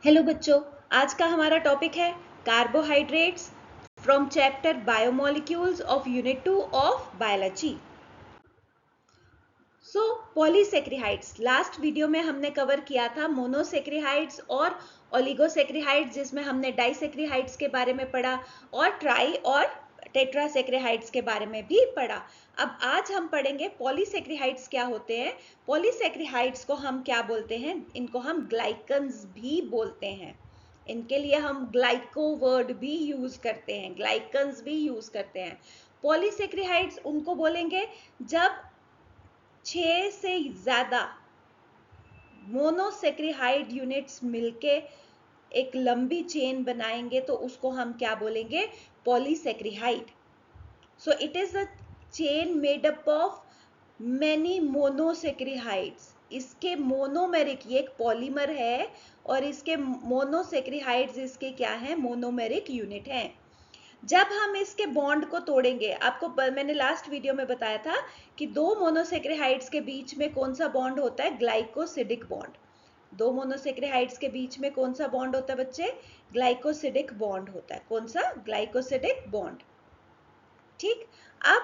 Hello बच्चों, आज का हमारा टॉपिक है carbohydrates from chapter biomolecules of unit 2 of biology. So polysaccharides last video में हमने कवर किया था मोनोसेक्रिहाइड्स और ओलिगोसेक्रिहाइड्स, जिसमें हमने डाइसेक्रिहाइड्स के बारे में पढ़ा और ट्राई और टेट्रासेक्रिहाइड्स के बारे में भी पढ़ा। अब आज हम पढ़ेंगे पॉलीसेक्रिहाइड्स क्या होते हैं। पॉलीसेक्रिहाइड्स को हम क्या बोलते हैं? इनको हम ग्लाइकन्स भी बोलते हैं। इनके लिए हम ग्लाइको वर्ड भी यूज करते हैं, ग्लाइकन्स भी यूज करते हैं। पॉलीसेक्रिहाइड्स उनको बोलेंगे जब 6 से ज्यादा मोनोसेक्रिहाइड यूनिट्स मिलके एक लंबी चेन बनाएंगे तो उसको हम क्या बोलेंगे? Polysaccharide. So it is a chain made up of many monosaccharides. इसके मोनोमेरिक, ये एक पॉलीमर है और इसके मोनोसेक्रिहाइड्स इसके क्या है? मोनोमेरिक यूनिट हैं। जब हम इसके बॉन्ड को तोड़ेंगे, आपको मैंने लास्ट वीडियो में बताया था कि दो मोनोसेक्रिहाइड्स के बीच में कौन सा बॉन्ड होता है? Glycosidic bond. दो मोनोसेक्रिहाइड्स के बीच में कौन सा बॉन्ड होता है बच्चे? ग्लाइकोसिडिक बॉन्ड होता है। कौन सा? Glycosidic bond. ठीक। अब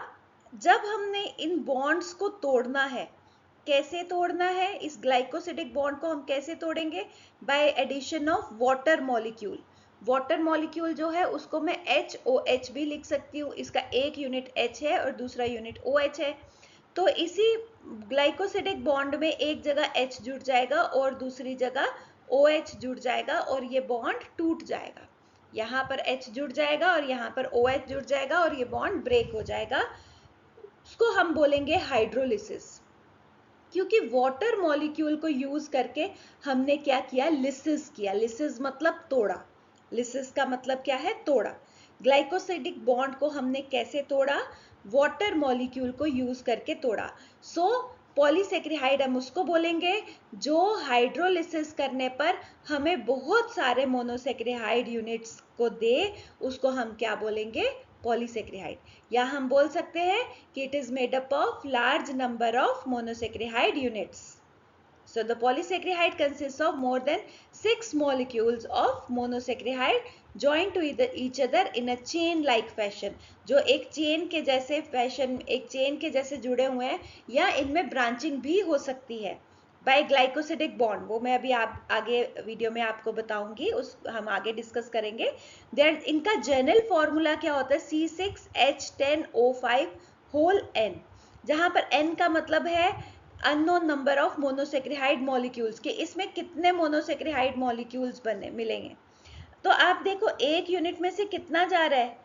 जब हमने इन बॉन्ड्स को तोड़ना है, कैसे तोड़ना है? इस ग्लाइकोसिडिक बॉन्ड को हम कैसे तोड़ेंगे? By addition of water molecule. Water molecule जो है उसको मैं HOH भी लिख सकती हूँ। इसका एक यूनिट H है और दूसरा यूनिट OH है। तो इसी ग्लाइकोसिडिक बॉन्ड में एक जगह H जुड़ जाएगा और दूसरी जगह OH जुड़ जाएगा और ये बॉन्ड टूट जाएगा। यहाँ पर H जुड़ जाएगा और यहाँ पर OH जुड़ जाएगा और ये बॉन्ड ब्रेक हो जाएगा। उसको हम बोलेंगे हाइड्रोलिसिस। क्योंकि वाटर मॉलिक्यूल को यूज करके हमने क्या किया? लिसिस किया। लिसिस मतलब तोड़ा। लिसिस का मतलब क्या है? तोड़ा। ग्लाइकोसिडिक बॉन्ड को हमने कैसे तोड़ा? वाटर मॉलिक्यूल को यूज करके तोड़ा। सो पॉलीसेक्रिहाइड हम उसको बोलेंगे जो हाइड्रोलिसिस करने पर हमें बहुत सारे मोनोसेक्रिहाइड यूनिट्स को दे, उसको हम क्या बोलेंगे? पॉलीसेक्रिहाइड। या हम बोल सकते हैं कि it is made up of large number of monosaccharide units. So the polysaccharide consists of more than 6 molecules of monosaccharide joined to each other in a chain like fashion. जो एक चेन के जैसे फैशन, एक chain के जैसे जुड़े हुए हैं, या इनमें ब्रांचिंग भी हो सकती है बाय ग्लाइकोसिडिक बॉन्ड। वो मैं अभी आप आगे वीडियो में आपको बताऊंगी, उस हम आगे डिस्कस करेंगे। देन इनका जनरल फॉर्मूला क्या होता है? C6H10O5 होल N, जहां पर N का मतलब है अननोन नंबर ऑफ मोनोसेक्रिहाइड मॉलिक्यूल्स, के इसमें कितने मोनोसेक्रिहाइड मॉलिक्यूल्स बने मिलेंगे। तो आप देखो एक यूनिट में से कितना जा रहा है?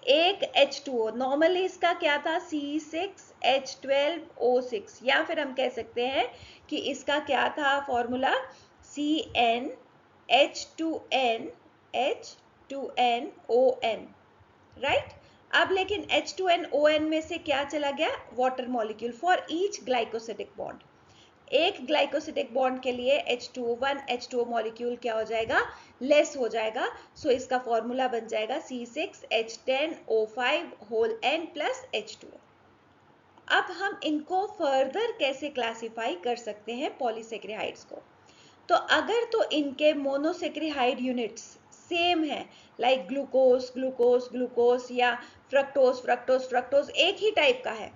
एक H2O। नॉर्मली इसका क्या था? C6H12O6, या फिर हम कह सकते हैं कि इसका क्या था फॉर्मूला? CnH2nOn, right. अब लेकिन H2nOn में से क्या चला गया? Water molecule for each glycosidic bond. एक ग्लाइकोसिडिक बॉन्ड के लिए H2O1 H2O मॉलिक्यूल क्या हो जाएगा? लेस हो जाएगा। सो इसका फॉर्मूला बन जाएगा C6H10O5 whole N plus H2O। अब हम इनको फर्दर कैसे क्लासिफाई कर सकते हैं पॉलीसेक्रिहाइड्स को? तो अगर तो इनके मोनोसेक्रिहाइड यूनिट्स सेम है, लाइक ग्लूकोज ग्लूकोज ग्लूकोज या फ्रक्टोज फ्रक्टोज फ्रक्टोज एक ही टाइप का है,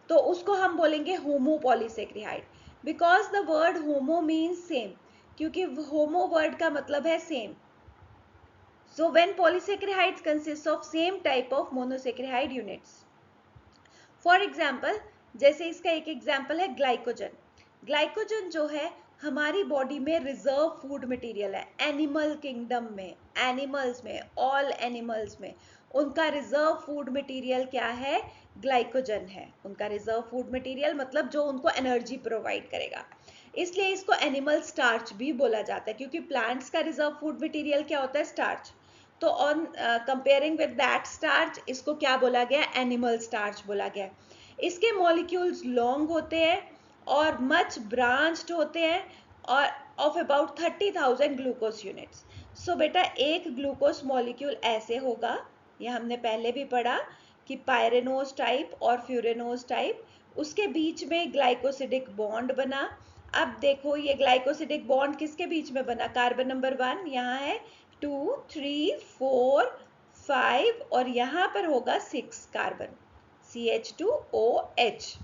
तो उसको हम बोलेंगे homo polysaccharide. Because the word homo means same, क्योंकि होमो वर्ड का मतलब है same. So when polysaccharides consist of same type of monosaccharide units. For example, जैसे इसका एक एग्जाम्पल है ग्लाइकोजन। ग्लाइकोजन जो है हमारी बॉडी में रिजर्व फूड मटेरियल है। एनिमल किंगडम में, एनिमल्स में, ऑल एनिमल्स में उनका रिजर्व फूड मटेरियल क्या है? ग्लाइकोजन है। उनका रिजर्व फूड मटेरियल मतलब जो उनको एनर्जी प्रोवाइड करेगा। इसलिए इसको एनिमल स्टार्च भी बोला जाता है, क्योंकि प्लांट्स का रिजर्व फूड मटेरियल क्या होता है? स्टार्च। तो on comparing with that starch, इसको क्या बोला गया? एनिमल स्टार्च बोला गया। इसके मॉलिक्यूल्स लॉन्ग होते हैं और मच ब्रांच्ड होते हैं और ऑफ अबाउट 30,000 ग्लूकोज यूनिट्स। सो बेटा एक ग्लूकोज मॉलिक्यूल ऐसे होगा, यह हमने पहले भी पढ़ा कि पायरेनोज टाइप और फ्यूरेनोज टाइप, उसके बीच में ग्लाइकोसिडिक बॉन्ड बना। अब देखो ये ग्लाइकोसिडिक बॉन्ड किसके बीच में बना, कार्बन नंबर 1 यहाँ है, 2 3 4 5 और यहाँ पर होगा 6 कार्बन, CH2OH,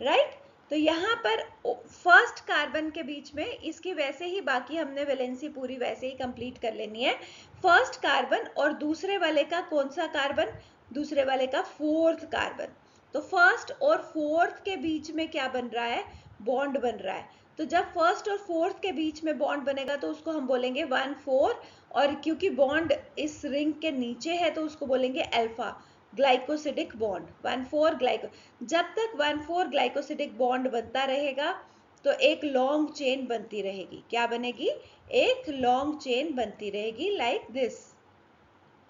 राइट। तो यहाँ पर फर्स्ट कार्बन के बीच में इसकी वैसे ही बाकी हमने वैलेंसी पूरी वैसे ही कंप्लीट कर लेनी है। फर्स्ट कार्बन और दूसरे वाले का कौन सा कार्बन, दूसरे वाले का फोर्थ कार्बन। तो फर्स्ट और फोर्थ के बीच में क्या बन रहा है, बॉन्ड बन रहा है। तो जब फर्स्ट और फोर्थ के बीच में बॉन्ड बनेगा तो उसको हम बोलेंगे 1,4, और क्योंकि बॉन्ड इस रिंग के नीचे है तो उसको बोलेंगे अल्फा, ग्लाइकोसिडिक बॉन्ड, 1,4 ग्लाइको। जब तक 1,4 ग्लाइकोसिडिक बॉन्ड बनता रहेगा तो एक लॉन्ग चेन बनती रहेगी। क्या बनेगी, एक लॉन्ग चेन बनती रहेगी लाइक दिस,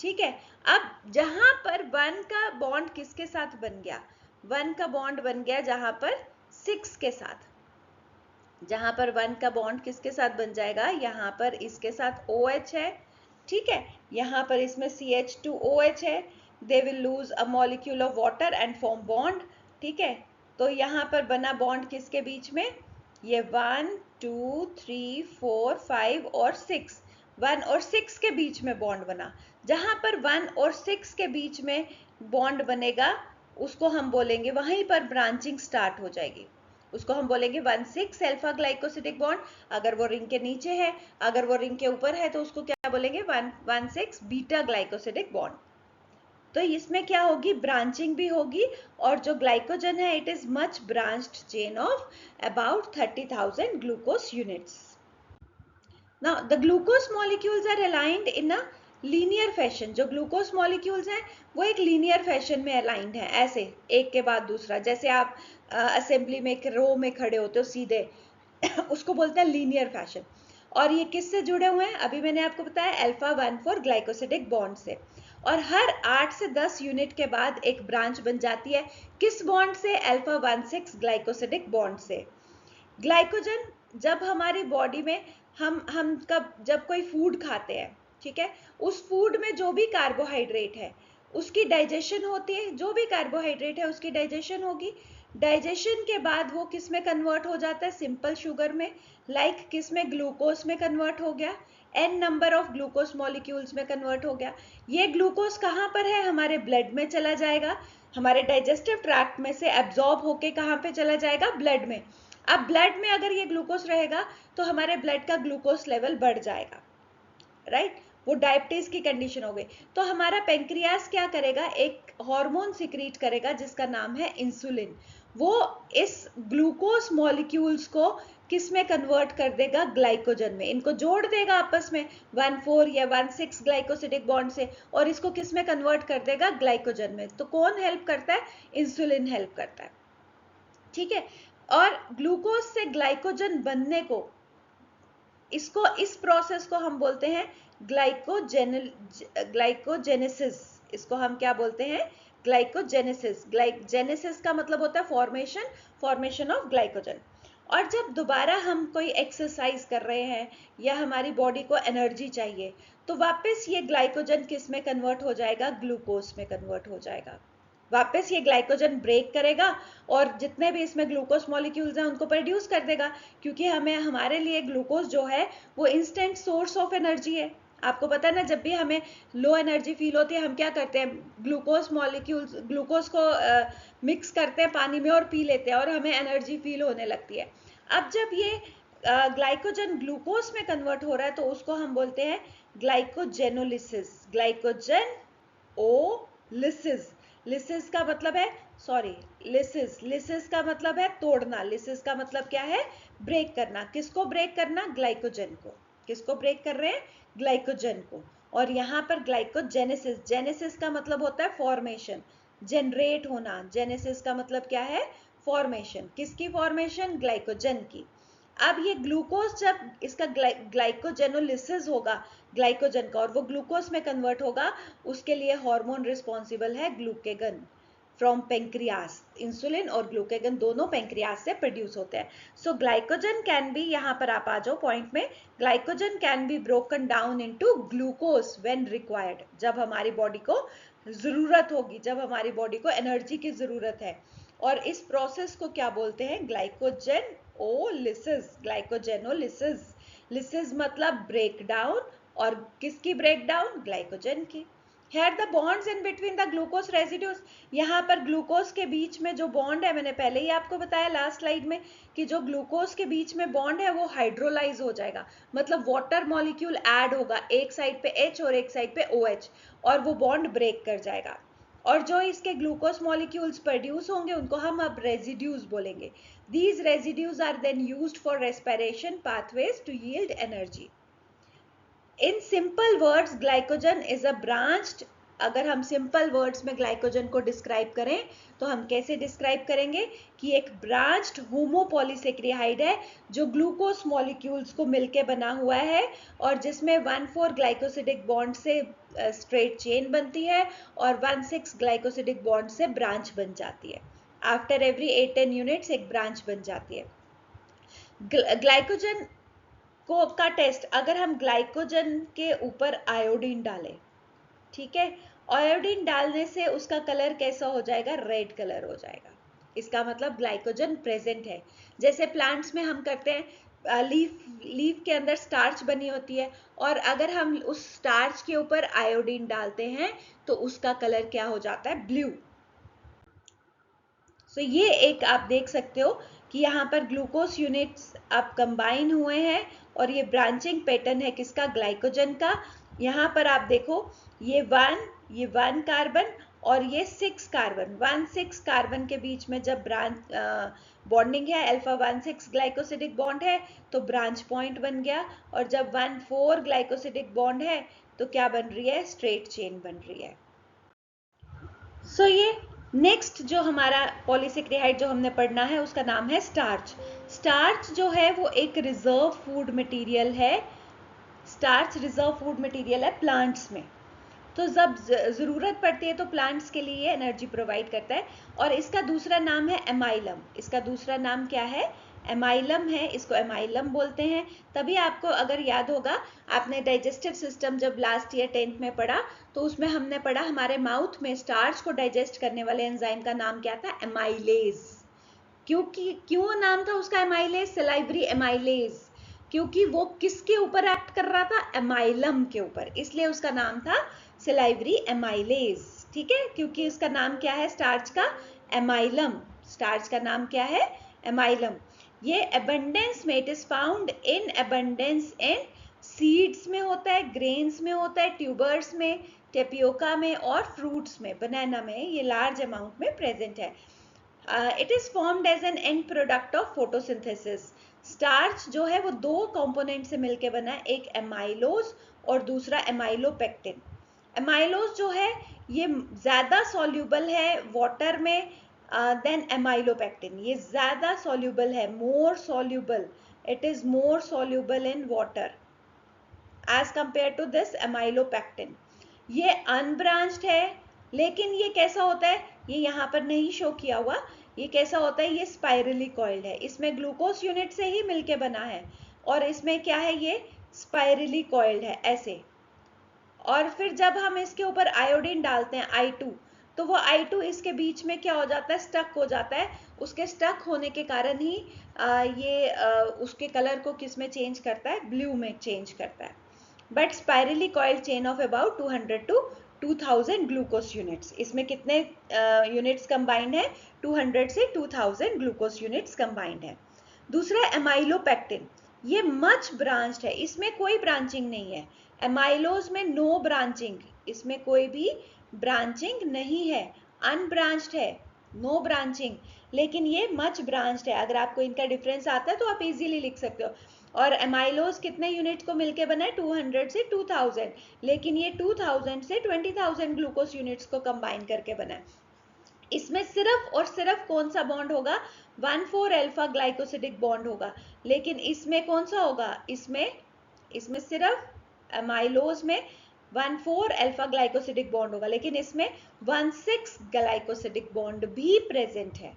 ठीक है। अब जहां पर 1 का बॉन्ड किसके साथ बन गया, 1 का बॉन्ड बन गया जहां पर 6 के साथ, जहां पर 1 का बॉन्ड किसके साथ बन जाएगा, यहाँ पर इसके साथ OH है, ठीक है, यहाँ पर इसमें CH2OH है, they will lose a molecule of water and form bond, ठीक है। तो यहाँ पर बना बॉन्ड किसके बीच में, ये 1 2 3 4 5 और 6, 1 और 6 के बीच में बॉन्ड बना। जहां पर 1 और 6 के बीच में बॉन्ड बनेगा उसको हम बोलेंगे, वहीं पर ब्रांचिंग स्टार्ट हो जाएगी, उसको हम बोलेंगे 1,6 अल्फा ग्लाइकोसिडिक बॉन्ड। अगर वो रिंग के नीचे है, अगर वो रिंग के ऊपर है तो उसको क्या बोलेंगे, 1,6 बीटा ग्लाइकोसिडिक बॉन्ड। तो इसमें क्या होगी, ब्रांचिंग भी होगी, और जो ग्लाइकोजन है it is much branched chain of about 30,000 glucose units. Now the glucose molecules are aligned in a linear fashion। जो ग्लूकोज मॉलिक्यूल्स हैं वो एक लीनियर फैशन में अलाइंड है, ऐसे एक के बाद दूसरा, जैसे आप असेंबली में एक रो में खड़े होते हो सीधे उसको बोलते हैं लीनियर फैशन। और ये किससे जुड़े हुए हैं, अभी मैंने आपको बताया अल्फा 1,4 ग्लाइकोसिडिक बॉन्ड से। और हर 8 से 10 यूनिट के बाद एक ब्रांच बन जाती है, किस बॉन्ड से, अल्फा 1,6 ग्लाइकोसिडिक बॉन्ड से। ग्लाइकोजन जब हमारी बॉडी में हम कब जब कोई फूड खाते हैं, ठीक है, उस फूड में जो भी कार्बोहाइड्रेट है उसकी डाइजेशन होती है, जो भी कार्बोहाइड्रेट है उसकी डाइजेशन होगी। डाइजेशन के बाद वो किस में कन्वर्ट हो जाता है, सिंपल शुगर में, लाइक किस में, ग्लूकोज में कन्वर्ट हो गया, n number of glucose molecules में कन्वर्ट हो गया। ये ग्लूकोज कहाँ पर है, हमारे ब्लड में चला जाएगा, हमारे डाइजेस्टिव ट्रैक्ट में से एब्जॉर्ब होके कहाँ पे चला जाएगा, ब्लड में। अब ब्लड में अगर ये ग्लूकोज रहेगा तो हमारे ब्लड का ग्लूकोज लेवल बढ़ जाएगा, राइट, वो डायबिटीज की कंडीशन हो गई। तो हमारा पेंक्रियास क्या करेगा, एक हार्मोन सिक्रीट करेगा जिसका नाम है इंसुलिन। वो इस ग्लूकोज मॉलिक्यूल्स को किस में कन्वर्ट कर देगा, ग्लाइकोजन में, इनको जोड़ देगा आपस में 1,4 या 1,6 ग्लाइकोसिडिक बॉन्ड से, और इसको किस में कन्वर्ट कर देगा, ग्लाइकोजन में। तो कौन हेल्प करता है, इंसुलिन हेल्प करता है, ठीक है। और ग्लूकोज से ग्लाइकोजन बनने को, इसको इस प्रोसेस को हम बोलते हैं ग्लाइकोजेनेसिस। इसको हम क्या बोलते हैं, ग्लाइकोजेनेसिस। ग्लाइकोजेनेसिस का मतलब होता है फॉर्मेशन ऑफ ग्लाइकोजन। और जब दोबारा हम कोई एक्सरसाइज कर रहे हैं या हमारी बॉडी को एनर्जी चाहिए तो वापस ये ग्लाइकोजन किस में कन्वर्ट हो जाएगा, ग्लूकोज में कन्वर्ट हो जाएगा। वापस ये ग्लाइकोजन ब्रेक करेगा और जितने भी इसमें ग्लूकोज मॉलिक्यूल्स हैं उनको प्रोड्यूस कर देगा, क्योंकि हमारे लिए ग्लूकोज जो है वो इंस्टेंट सोर्स ऑफ एनर्जी है। आपको पता है ना, जब भी हमें लो एनर्जी फील होती है हम क्या करते हैं, ग्लूकोज मॉलिक्यूल्स, ग्लूकोज को मिक्स करते हैं पानी में और पी लेते हैं और हमें एनर्जी फील होने लगती है। अब जब ये ग्लाइकोजन ग्लूकोज में कन्वर्ट हो रहा है तो उसको हम बोलते हैं ग्लाइकोजेनोलिसिस। ग्लाइकोजेनोलिसिस, लिसिस का मतलब है, सॉरी, लिसिस का मतलब है तोड़ना, लिसिस का मतलब क्या है, ब्रेक करना। किसको ब्रेक करना, ग्लाइकोजन को। किसको ब्रेक कर रहे हैं, ग्लाइकोजन को। और यहाँ पर ग्लाइकोजेनेसिस, जेनेसिस का मतलब होता है फॉर्मेशन, जनरेट होना। जेनेसिस का मतलब क्या है, फॉर्मेशन। किसकी फॉर्मेशन, ग्लाइकोजन की। अब ये ग्लूकोज जब इसका ग्लाइकोजेनोलिसिस होगा ग्लाइकोजन का और वो ग्लूकोज में कन्वर्ट होगा, उसके लिए हार्मोन रिस्पॉन्सिबल है ग्लूकेगन फ्रॉम पेंक्रियास। इंसुलिन और ग्लूकेगन दोनों पेंक्रियास से प्रोड्यूस होते हैं। सो ग्लाइकोजन कैन बी, यहाँ पर आप आ जाओ पॉइंट में, glycogen can be broken down into glucose when required, जब हमारी बॉडी को जरूरत होगी, जब हमारी बॉडी को एनर्जी की जरूरत है। और इस प्रोसेस को क्या बोलते हैं, ग्लाइकोजन ग्लाइकोजेनोलिसिस, ग्लाइकोजेनोलिसिस। लिसिस मतलब ब्रेक डाउन, और किसकी ब्रेक डाउन? ग्लाइकोजन की। Here the bonds in between the glucose residues, यहाँ पर ग्लूकोज के बीच में जो बॉन्ड है, मैंने पहले ही आपको बताया लास्ट स्लाइड में कि जो ग्लूकोज के बीच में बॉन्ड है वो हाइड्रोलाइज हो जाएगा, मतलब वाटर मॉलिक्यूल ऐड होगा, एक साइड पे H और एक साइड पे OH, और वो बॉन्ड ब्रेक कर जाएगा, और जो इसके ग्लूकोज मॉलिक्यूल्स प्रोड्यूस होंगे उनको हम अब रेजिड्यूज बोलेंगे। These residues are then used for respiration pathways to yield energy. In simple words glycogen is a branched, अगर हम सिंपल वर्ड्स में ग्लाइकोजन को डिस्क्राइब करें तो हम कैसे डिस्क्राइब करेंगे कि एक ब्रांच्ड होमोपॉलीसेक्रिहाइड है जो ग्लूकोज मॉलिक्यूल्स को मिलके बना हुआ है, और जिसमें 1,4 ग्लाइकोसिडिक बॉन्ड से स्ट्रेट चेन बनती है और 1,6 ग्लाइकोसिडिक बॉन्ड से ब्रांच बन जाती है। आफ्टर एवरी 8-10 यूनिट्स एक ब्रांच बन जाती है। ग्लाइकोजन को का टेस्ट, अगर हम ग्लाइकोजन के ऊपर आयोडीन डालें, ठीक है, आयोडीन डालने से उसका कलर कैसा हो जाएगा? रेड कलर हो जाएगा। इसका मतलब ग्लाइकोजन प्रेजेंट है। जैसे प्लांट्स में हम करते हैं, लीफ के अंदर स्टार्च बनी होती है, और अगर हम उस स्टार्च के ऊपर आयोडीन डालते हैं तो उसका कलर क्या हो जाता है? ब्लू। सो ये एक आप देख सकते हो कि यहाँ पर ग्लूकोज यूनिट्स अब कंबाइन हुए हैं, और ये ब्रांचिंग पैटर्न है किसका? ग्लाइकोजन का। यहाँ पर आप देखो ये 1 कार्बन और ये 6 कार्बन, 1,6 कार्बन के बीच में जब ब्रांच बॉन्डिंग है, अल्फा 1,6 ग्लाइकोसिडिक बॉन्ड है तो ब्रांच पॉइंट बन गया, और जब 1,4 ग्लाइकोसिडिक बॉन्ड है तो क्या बन रही है? स्ट्रेट चेन बन रही है। सो ये नेक्स्ट जो हमारा पॉलीसेक्रिहाइड जो हमने पढ़ना है उसका नाम है स्टार्च। स्टार्च जो है वो एक रिजर्व फूड मटेरियल है। स्टार्च रिजर्व फूड मटेरियल है प्लांट्स में, तो जब ज़रूरत पड़ती है तो प्लांट्स के लिए एनर्जी प्रोवाइड करता है। और इसका दूसरा नाम है एमाइलम। इसका दूसरा नाम क्या है? एमाइलम है, इसको एमाइलम बोलते हैं। तभी आपको अगर याद होगा, आपने डाइजेस्टिव सिस्टम जब लास्ट ईयर 10th में पढ़ा तो उसमें हमने पढ़ा हमारे माउथ में स्टार्च को डाइजेस्ट करने वाले एंजाइम का नाम क्या था? एमाइलेज। क्यों नाम था उसका एमाइलेज? सलाइवरी एमाइलेज, क्योंकि वो किसके ऊपर एक्ट कर रहा था? एमाइलम के ऊपर, इसलिए उसका नाम था सलाइवरी एमाइलेज। ठीक है, क्योंकि इसका नाम क्या है स्टार्च का? एमाइलम। स्टार्च का नाम क्या है? एमाइलम। ये अबंडेंस में, it is found in abundance in seeds में होता है, ग्रेन्स में होता है, ट्यूबर्स में, टेपियोका में और फ्रूट्स में, बनाना में ये लार्ज अमाउंट में प्रेजेंट है। It is formed as an end product of photosynthesis. Starch जो है वो दो कंपोनेंट से मिलकर बना है, एक एमाइलोज और दूसरा एमाइलोपेक्टिन। एमाइलोज जो है ये ज्यादा सॉल्यूबल है वाटर में देन एमाइलोपेक्टिन। ये ज्यादा सॉल्यूबल है, more soluble, it is more soluble in water as compare to this amylopectin. ये अनब्रांच्ड है, लेकिन ये कैसा होता है? ये यहाँ पर नहीं शो किया हुआ। ये कैसा होता है? ये स्पाइरली कॉइल्ड है, इसमें ग्लूकोज यूनिट से ही मिलके बना है, और इसमें क्या है? ये स्पाइरली कॉइल्ड है ऐसे। और फिर जब हम इसके ऊपर आयोडीन डालते हैं I2, तो वो I2 इसके बीच में क्या हो जाता है? स्टक हो जाता है। उसके स्टक होने के कारण ही ये उसके कलर को किस में चेंज करता है? ब्लू में चेंज करता है। But spirally coiled chain of about 200 to 2000 glucose units. इसमें कितने यूनिट्स कंबाइंड है? 200 से 2000 ग्लूकोज यूनिट्स कंबाइंड है। दूसरा एमाइलोपेक्टिन, ये मच ब्रांच्ड है, इसमें कोई ब्रांचिंग नहीं है। एमाइलोज में नो ब्रांचिंग, इसमें कोई भी ब्रांचिंग नहीं है, अनब्रांच्ड है, नो ब्रांचिंग। लेकिन ये मच ब्रांच्ड है। अगर आपको इनका डिफरेंस आता है तो आप इजीली लिख सकते हो। और एमाइलोज कितने यूनिट को मिलके बना है? 200 से 2000, लेकिन ये 2000 से 20,000 ग्लूकोज यूनिट्स को कंबाइन करके बना है। इसमें सिर्फ और सिर्फ कौन सा बॉन्ड होगा? 1,4 अल्फा ग्लाइकोसिडिक बॉन्ड होगा। लेकिन इसमें कौन सा होगा? इसमें सिर्फ एमाइलोज में 1,4 अल्फा ग्लाइकोसिडिक बॉन्ड होगा, लेकिन इसमें 1,6 ग्लाइकोसिडिक बॉन्ड भी प्रेजेंट है।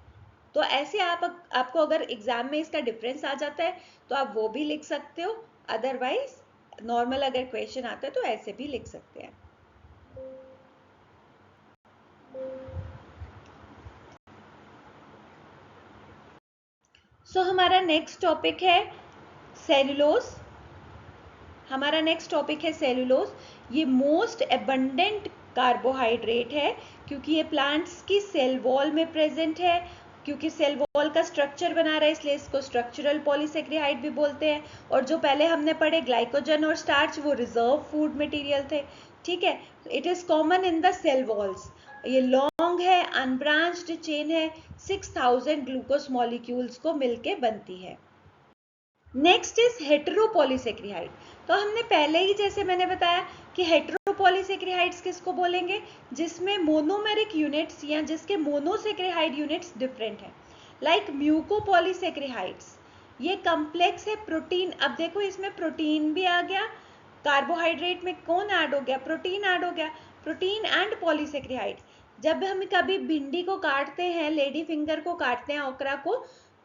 तो ऐसे आपको अगर एग्जाम में इसका डिफरेंस आ जाता है तो आप वो भी लिख सकते हो, अदरवाइज नॉर्मल अगर क्वेश्चन आता है तो ऐसे भी लिख सकते हैं। सो हमारा नेक्स्ट टॉपिक है सेलुलोज। हमारा नेक्स्ट टॉपिक है सेलुलोज। ये मोस्ट एबंडेंट कार्बोहाइड्रेट है क्योंकि ये प्लांट्स की सेल वॉल में प्रेजेंट है। क्योंकि सेल वॉल का स्ट्रक्चर बना रहा है इसलिए इसको स्ट्रक्चरल पॉलीसेक्रिहाइड भी बोलते हैं। और जो पहले हमने पढ़े ग्लाइकोजन और स्टार्च वो रिजर्व फूड मटेरियल थे, ठीक है। It is common in the cell walls. ये लॉन्ग है, अनब्रांच्ड चेन है, 6000 ग्लूकोज मॉलिक्यूल्स को मिलके बनती है। Next is heteropolysaccharide. तो हमने पहले ही जैसे मैंने बताया कि हेटेरोपॉलीसेक्रिहाइड्स किसको बोलेंगे, जिसमें मोनोमेरिक यूनिट्स या जिसके मोनोसेक्रिहाइड यूनिट्स डिफरेंट हैं, लाइक म्यूकोपॉलीसेक्रिहाइड्स। ये कम्प्लेक्स है प्रोटीन। अब देखो इसमें प्रोटीन भी आ गया, कार्बोहाइड्रेट में कौन ऐड हो गया, प्रोटीन ऐड हो गया, प्रोटीन एंड पॉलीसेक्रिहाइड। जब हम कभी भिंडी को काटते हैं, लेडी फिंगर को काटते हैं, ओकरा को,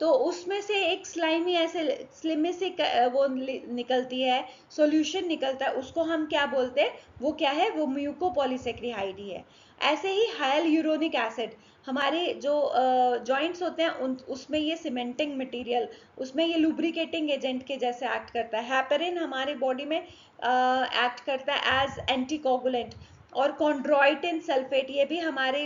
तो उसमें से एक स्लाइमी ऐसे स्लिमी सी वो निकलती है, सॉल्यूशन निकलता है, उसको हम क्या बोलते हैं, वो क्या है, वो म्यूकोपॉलीसेक्रिहाइड ही है। ऐसे ही हाइलुरोनिक एसिड, हमारे जो जॉइंट्स होते हैं उसमें ये सीमेंटिंग मटेरियल, उसमें ये लुब्रिकेटिंग एजेंट के जैसे एक्ट करता है। हैपेरिन हमारे बॉडी में एक्ट करता है एज एंटीकोगुलेंट। और कॉन्ड्रोइटिन सल्फेट ये भी हमारे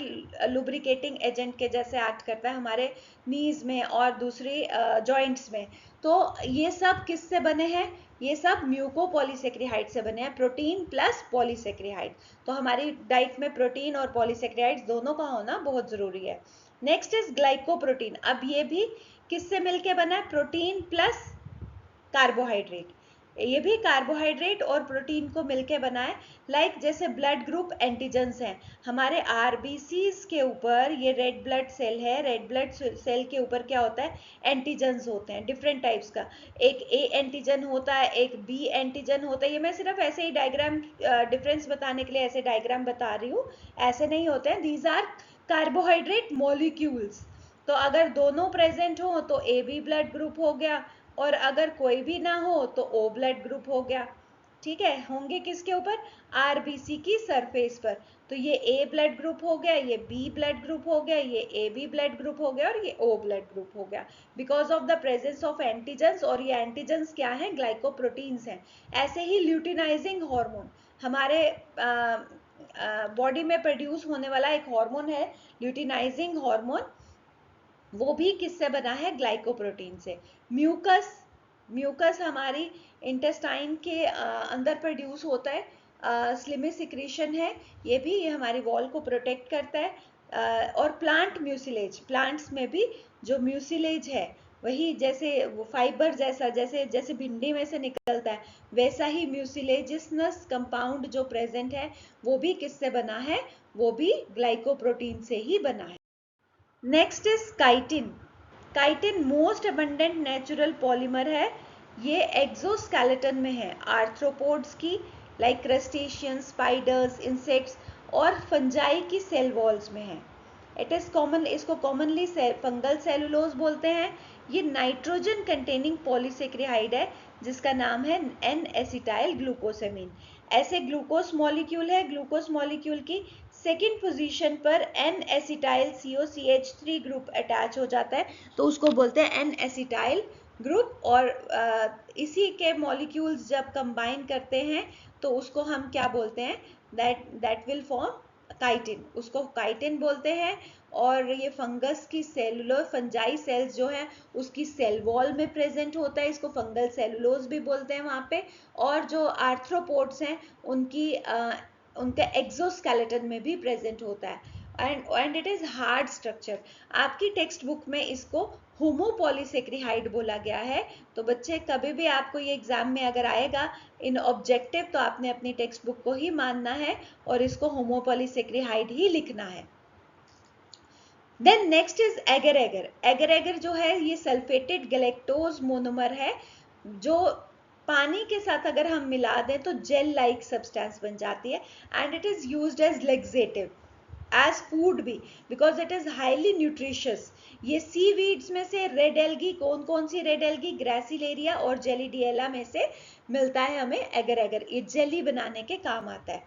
लुब्रिकेटिंग एजेंट के जैसे एक्ट करता है हमारे नीज में और दूसरी जॉइंट्स में। तो ये सब किससे बने हैं, ये सब म्यूकोपॉलीसेक्रिहाइड से बने हैं, प्रोटीन प्लस पॉलीसेक्रिहाइड। तो हमारी डाइट में प्रोटीन और पॉलीसेक्रिहाइड दोनों का होना बहुत जरूरी है। Next is glycoprotein. अब ये भी किससे मिलके बना है, प्रोटीन प्लस कार्बोहाइड्रेट। ये भी कार्बोहाइड्रेट और प्रोटीन को मिलके बना है। लाइक जैसे ब्लड ग्रुप एंटीजेंस हैं हमारे आरबीसीज के ऊपर, ये रेड ब्लड सेल है, रेड ब्लड सेल के ऊपर क्या होता है, एंटीजेंस होते हैं डिफरेंट टाइप्स का। एक ए एंटीजन होता है, एक बी एंटीजन होता है। ये मैं सिर्फ ऐसे ही डायग्राम डिफरेंस बताने के लिए ऐसे डायग्राम बता रही हूँ, ऐसे नहीं होते हैं। These are carbohydrate molecules. तो अगर दोनों प्रेजेंट हो तो ए बी ब्लड ग्रुप हो गया, और अगर कोई भी ना हो तो ओ ब्लड ग्रुप हो गया, ठीक है। होंगे किसके ऊपर, आरबीसी की सरफेस पर। तो ये ए ब्लड ग्रुप हो गया, ये बी ब्लड ग्रुप हो गया, ये ए बी ब्लड ग्रुप हो गया और ये ओ ब्लड ग्रुप हो गया, because of the presence of antigens. और ये एंटीजेंस क्या है, ग्लाइकोप्रोटीन्स हैं। ऐसे ही ल्यूटिनाइजिंग हार्मोन, हमारे बॉडी में प्रोड्यूस होने वाला एक हार्मोन है ल्यूटिनाइजिंग हार्मोन, वो भी किससे बना है, ग्लाइकोप्रोटीन से। म्यूकस, म्यूकस हमारी इंटेस्टाइन के अंदर प्रोड्यूस होता है, स्लिमी सिक्रीशन है, ये भी ये हमारी वॉल को प्रोटेक्ट करता है। और प्लांट म्यूसिलेज, प्लांट्स में भी जो म्यूसिलेज है वही जैसे वो फाइबर जैसा, जैसे जैसे भिंडी में से निकलता है वैसा ही म्यूसिलेजिनस कंपाउंड जो प्रेजेंट है वो भी किससे बना है, वो भी ग्लाइकोप्रोटीन से ही बना है। Next is chitin. Chitin most abundant natural polymer है। ये एक्सोस्केलेटन में है आर्थ्रोपोड्स की, लाइक क्रस्टेशियन, स्पाइडर्स, इंसेक्ट्स और फंजाई की सेल वॉल्स में है। इट इज कॉमन, इसको कॉमनली फंगल सेलुलोज बोलते हैं। ये नाइट्रोजन कंटेनिंग पॉलीसेक्रिहाइड है जिसका नाम है एन एसिटाइल ग्लूकोसेमिन। ऐसे ग्लूकोज मॉलिक्यूल है, ग्लूकोज मॉलिक्यूल की सेकेंड पोजीशन पर N acetyl COCH3 group attach हो जाता है तो उसको बोलते हैं एन एसिटाइल ग्रुप। और इसी के मॉलिक्यूल्स जब कंबाइन करते हैं तो उसको हम क्या बोलते हैं, दैट विल फॉर्म काइटिन, उसको काइटिन बोलते हैं। और ये फंगस की सेलुलर फंजाई सेल्स जो है उसकी सेल वॉल में प्रेजेंट होता है, इसको फंगल सेलुलोज भी बोलते हैं वहाँ पे। और जो आर्थ्रोपोड्स हैं उनकी उनका एक्सोस्केलेटन में भी प्रेजेंट होता है। And it is hard structure. आपकी टेक्स्ट बुक में इसको होमोपॉलीसेक्रिहाइड बोला गया है। तो बच्चे कभी भी आपको ये एग्जाम में अगर आएगा इन ऑब्जेक्टिव तो आपने अपनी टेक्स्ट बुक को ही मानना है और इसको होमोपॉलीसेक्रिहाइड ही लिखना है। Then next is agar agar. Agar agar जो है ये सल्फेटेड गैलेक्टोज मोनोमर है जो पानी के साथ अगर हम मिला दें तो जेल लाइक सब्सटेंस बन जाती है। And it is used as laxative, as food भी, because it is highly nutritious. ये सी वीड्स में से रेड एल्गी, कौन कौन सी रेड एल्गी, ग्रेसिलेरिया और जेलीडिएला में से मिलता है हमें एगर एगर, ये जेली बनाने के काम आता है।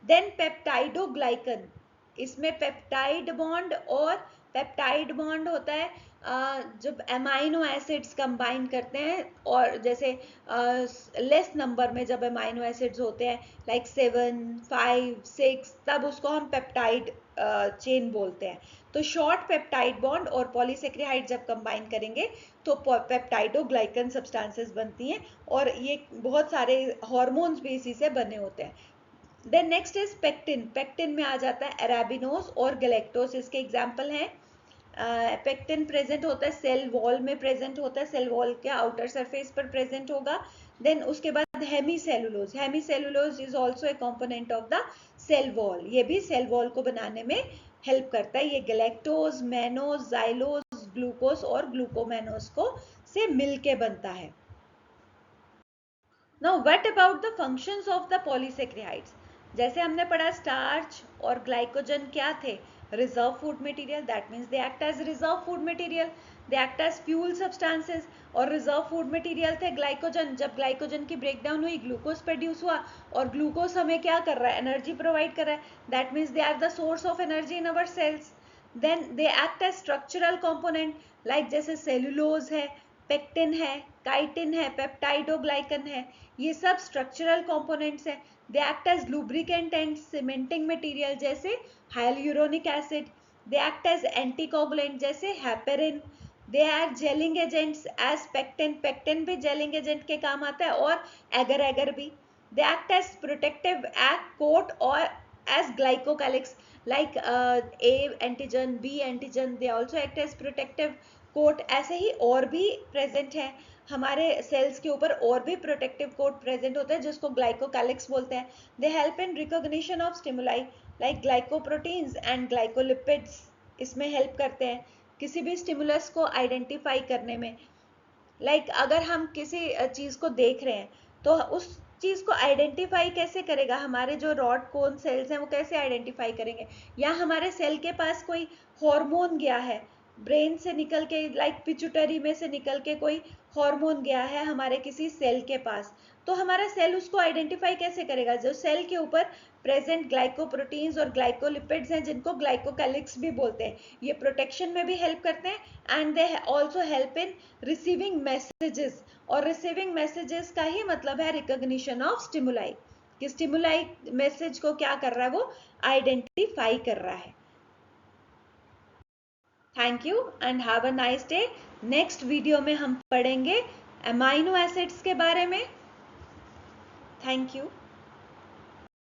देन पेप्टाइडोग्लाइकन, इसमें पेप्टाइड बॉन्ड और पेप्टाइड बॉन्ड होता है जब अमाइनो एसिड्स कंबाइन करते हैं और जैसे लेस नंबर में जब अमाइनो एसिड्स होते हैं लाइक 7, 5, 6, तब उसको हम पेप्टाइड चेन बोलते हैं। तो शॉर्ट पेप्टाइड बॉन्ड और पॉलीसेक्रिहाइड जब कंबाइन करेंगे तो पेप्टाइडोग्लाइकन सब्सटेंसेस बनती हैं और ये बहुत सारे हार्मोन्स भी इसी से बने होते हैं। Then next is pectin. Pectin में आ जाता है अरेबिनोज और गैलेक्टोज, इसके एग्जाम्पल हैं। पेक्टिन प्रेजेंट होता है सेल वॉल में, प्रेजेंट होता है सेल वॉल के आउटर सरफेस पर प्रेजेंट होगा। देन उसके बाद hemicellulose. Hemicellulose is also a component of the cell wall, ये भी सेल वॉल को बनाने में हेल्प करता है। ये गैलेक्टोज, मैनोज, जाइलोज, ग्लूकोज और ग्लूकोमेनोज को से मिलके बनता है। Now what about the functions of the polysaccharides? जैसे हमने पढ़ा स्टार्च और ग्लाइकोजन क्या थे, reserve food material, that means they act as reserve food material, they act as fuel substances. और रिजर्व फूड मटेरियल थे ग्लाइकोजन, जब ग्लाइकोजन की ब्रेकडाउन हुई ग्लूकोज प्रोड्यूस हुआ और ग्लूकोज हमें क्या कर रहा है, एनर्जी प्रोवाइड कर रहा है, that means they are the source of energy in our cells. Then they act as structural component like जैसे सेलुलोज है, पेक्टिन है, काइटिन है, पेप्टाइडोग्लाइकन है, ये सब स्ट्रक्चरल कंपोनेंट्स हैं। They act as lubricant and cementing material जैसे hyaluronic acid. They act as anticoagulant जैसे heparin. They are gelling agents as pectin, pectin भी जेलिंग एजेंट के काम आता है और एगर एगर भी। दे act as protective act coat और as glycocalyx like A antigen, B antigen, they also act as protective coat. ऐसे ही और भी प्रेजेंट है हमारे सेल्स के ऊपर, और भी प्रोटेक्टिव कोट प्रेजेंट होता है जिसको ग्लाइकोकैलिक्स बोलते हैं। They help in recognition of stimuli like glycoproteins and glycolipids, इसमें हेल्प करते हैं किसी भी स्टिमुलस को आइडेंटिफाई करने में। लाइक अगर हम किसी चीज को देख रहे हैं तो उस चीज को आइडेंटिफाई कैसे करेगा, हमारे जो रॉड कोन सेल्स हैं वो कैसे आइडेंटिफाई करेंगे, या हमारे सेल के पास कोई हार्मोन गया है ब्रेन से निकल के, लाइक पिट्यूटरी में से निकल के कोई हार्मोन गया है हमारे किसी सेल के पास, तो हमारा सेल उसको आइडेंटिफाई कैसे करेगा, जो सेल के ऊपर प्रेजेंट ग्लाइकोप्रोटीन्स और ग्लाइकोलिपिड्स हैं जिनको ग्लाइकोकैलिक्स भी बोलते हैं, ये प्रोटेक्शन में भी हेल्प करते हैं and they also help in receiving messages. और रिसीविंग मैसेजेस का ही मतलब है रिकॉग्निशन ऑफ स्टिमुलाई, कि स्टिमुलाई मैसेज को क्या कर रहा है, वो आइडेंटिफाई कर रहा है। Thank you and have a nice day. Next video में हम पढ़ेंगे अमाइनो एसिड्स के बारे में। Thank you.